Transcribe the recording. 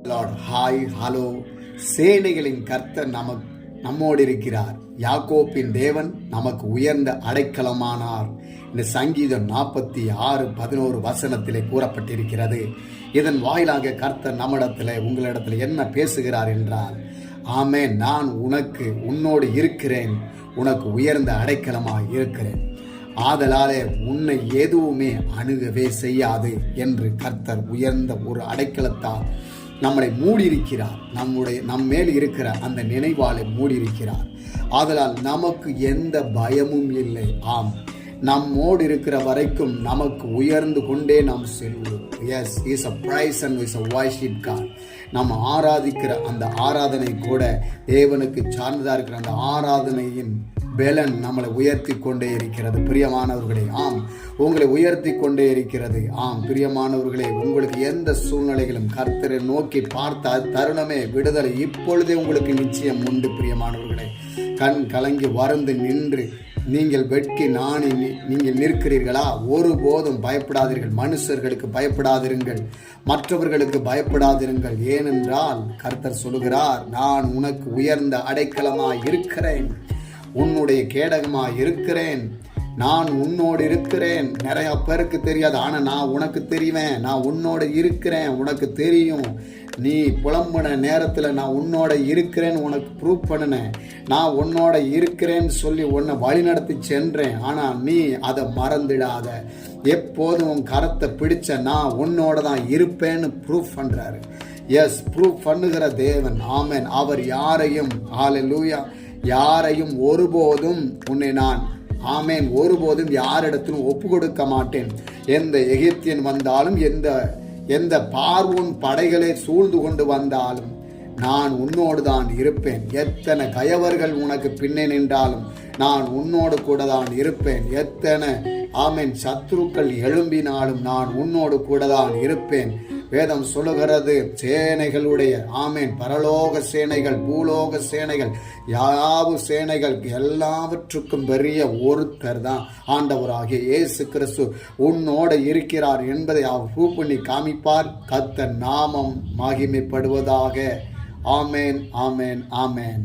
Hi hello. சேனைகளின் கர்த்தர் நம்மோடு இருக்கிறார். யாக்கோப்பின் தேவன் நமக்கு உயர்ந்த அடைக்கலமானார். இந்த சங்கீதம் 46:11 வசனத்திலே கூறப்பட்டிருக்கிறது. இதன் வாயிலாக கர்த்தர் நம்மிடத்தில் உங்களிடத்தில் என்ன பேசுகிறார் என்றால், ஆமென், நான் உன்னோடு இருக்கிறேன், உனக்கு உயர்ந்த அடைக்கலமாய் இருக்கிறேன், ஆதலாலே உன்னை எதுவுமே அணுகவே செய்யாது என்று கர்த்தர் உயர்ந்த ஒரு அடைக்கலத்தால் நம்மளை மூடியிருக்கிறார். நம்மேல் இருக்கிற அந்த நினைவாலை மூடியிருக்கிறார். ஆதலால் நமக்கு எந்த பயமும் இல்லை. ஆம், நம்மோடு இருக்கிற வரைக்கும் நமக்கு உயர்ந்து கொண்டே நாம் செல்வோம். Yes, is a praise and is a worship God. நம்ம ஆராதிக்கிற அந்த ஆராதனை கூட தேவனுக்கு சார்ந்ததாக இருக்கிற அந்த ஆராதனையின் பெலன் நம்மளை உயர்த்தி கொண்டே இருக்கிறது. பிரியமானவர்களே, ஆம், உங்களை உயர்த்தி கொண்டே இருக்கிறது. ஆம் பிரியமானவர்களே, உங்களுக்கு எந்த சூழ்நிலைகளும் கர்த்தரை நோக்கி பார்த்த தருணமே விடுதலை இப்பொழுதே உங்களுக்கு நிச்சயம் உண்டு. பிரியமானவர்களே, கண் கலங்கி வறந்து நின்று நீங்கள் வெட்கி நாணி நீங்கள் நிற்கிறீர்களா? ஒருபோதும் பயப்படாதீர்கள். மனுஷர்களுக்கு பயப்படாதிருங்கள், மற்றவர்களுக்கு பயப்படாதிருங்கள். ஏனென்றால் கர்த்தர் சொல்லுகிறார், நான் உனக்கு உயர்ந்த அடைக்கலமாய் இருக்கிறேன், உன்னுடைய கேடகமாய் இருக்கிறேன், நான் உன்னோடு இருக்கிறேன். நிறைய பேருக்கு தெரியாது, ஆனால் நான் உனக்கு தெரிவேன். நான் உன்னோட இருக்கிறேன், உனக்கு தெரியும். நீ புலம்புன நேரத்தில் நான் உன்னோட இருக்கிறேன்னு உனக்கு ப்ரூவ் பண்ணினேன். நான் உன்னோட இருக்கிறேன்னு சொல்லி உன்னை வழிநடத்தி சென்றேன். ஆனால் நீ அதை மறந்துடாத. எப்போதும் உன் கரத்தை பிடிச்ச நான் உன்னோட தான் இருப்பேன்னு ப்ரூவ் பண்ணுறாரு. எஸ், ப்ரூவ் பண்ணுகிற தேவன். ஆமென். அவர் யாரையும், ஹல்லேலூயா, யாரையும் ஒருபோதும் உன்னை நான், ஆமென், ஒருபோதும் யாரிடத்திலும் ஒப்பு கொடுக்க மாட்டேன். எந்த எகிப்தியன் வந்தாலும், எந்த பார்வோன் படைகளை சூழ்ந்து கொண்டு வந்தாலும் நான் உன்னோடு தான் இருப்பேன். எத்தனை கயவர்கள் உனக்கு பின்னே நின்றாலும் நான் உன்னோடு கூட தான் இருப்பேன். எத்தனை, ஆமென், சத்துருக்கள் எழும்பினாலும் நான் உன்னோடு கூட தான் இருப்பேன். வேதம் சொல்லுகிறது, சேனைகளுடைய, ஆமென், பரலோக சேனைகள், பூலோக சேனைகள், யாவு சேனைகள் எல்லாவற்றுக்கும் பெரிய ஒருத்தர் தான் ஆண்டவராகிய இயேசு கிறிஸ்து உன்னோட இருக்கிறார் என்பதை அவர் ப்ரூவ் பண்ணி காமிப்பார். கர்த்தர் நாமம் மகிமைப்படுவதாக. ஆமென், ஆமென், ஆமென்.